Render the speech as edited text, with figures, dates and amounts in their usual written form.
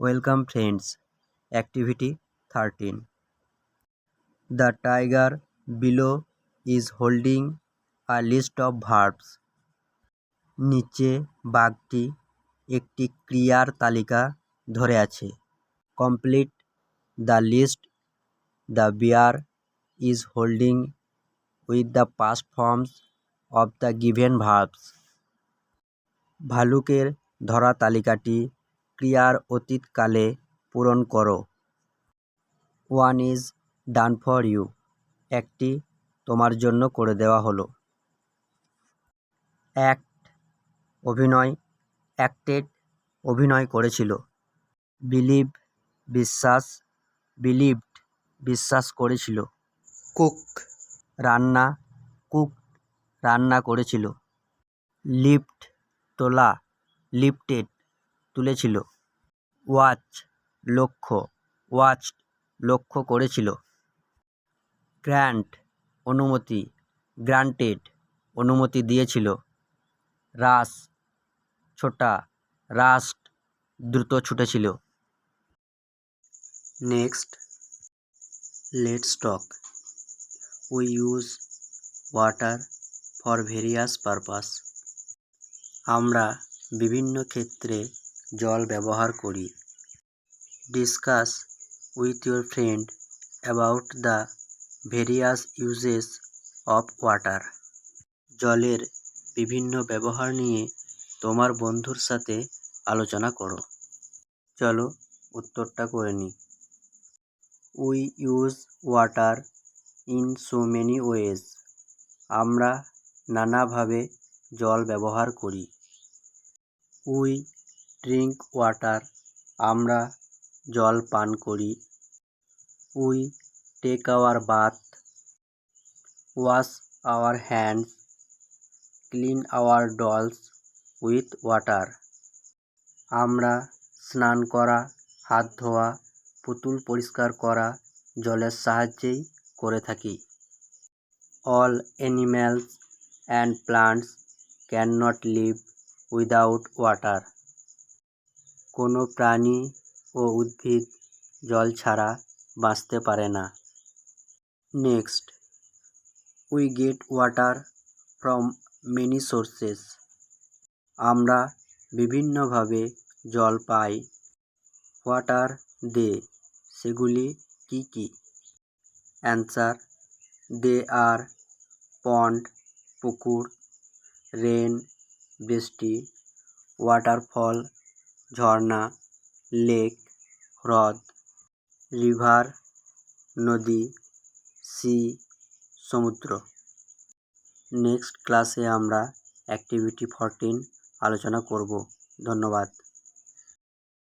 Welcome friends. Activity 13. The tiger below is holding a list of verbs. নিচে বাঘটি একটি ক্রিয়ার তালিকা ধরে আছে। Complete the list the bear is holding with the past forms of the given verbs. ভালুকের ধরা তালিকাটি ক্রিয়ার অতীতকালে পূরণ করো। One is done for you. একটি তোমার জন্য করে দেওয়া হলো। Act অভিনয়, acted অভিনয় করেছিল। Believe বিশ্বাস, believed বিশ্বাস করেছিল। Cook রান্না, cooked রান্না করেছিল। Lift তোলা, lifted তুলেছিল। Watch লক্ষ্য, watched লক্ষ্য করেছিল। Grant অনুমতি, granted অনুমতি দিয়েছিল। Rush ছোটা, rushed দ্রুত ছুটেছিল। Next, let's talk. We use water for various purpose. আমরা বিভিন্ন ক্ষেত্রে জল ব্যবহার করি। Discuss with your friend about the various uses of water. জলের বিভিন্ন ব্যবহার নিয়ে তোমার বন্ধুর সাথে আলোচনা করো। চলো উত্তরটা করে নিই। We use water in so many ways. আমরা নানাভাবে জল ব্যবহার করি। We drink water. আমরা জল পান করি। We take our bath. Wash our hands. Clean our dolls with water. আমরা স্নান করা, হাত ধোয়া, পুতুল পরিষ্কার করা জলের সাহায্যেই করে থাকি। All animals and plants cannot live without water. কোনো প্রাণী ও উদ্ভিদ জল ছাড়া বাঁচতে পারে না। Next, we get water from many sources. আমরা বিভিন্নভাবে জল পাই। What are they? সেগুলি কি কি? Answer, they are pond পুকুর, rain বৃষ্টি, waterfall ঝর্ণা, লেক হ্রদ, river নদী, sea সমুদ্র। নেক্সট ক্লাসে আমরা অ্যাক্টিভিটি 14 আলোচনা করব। ধন্যবাদ।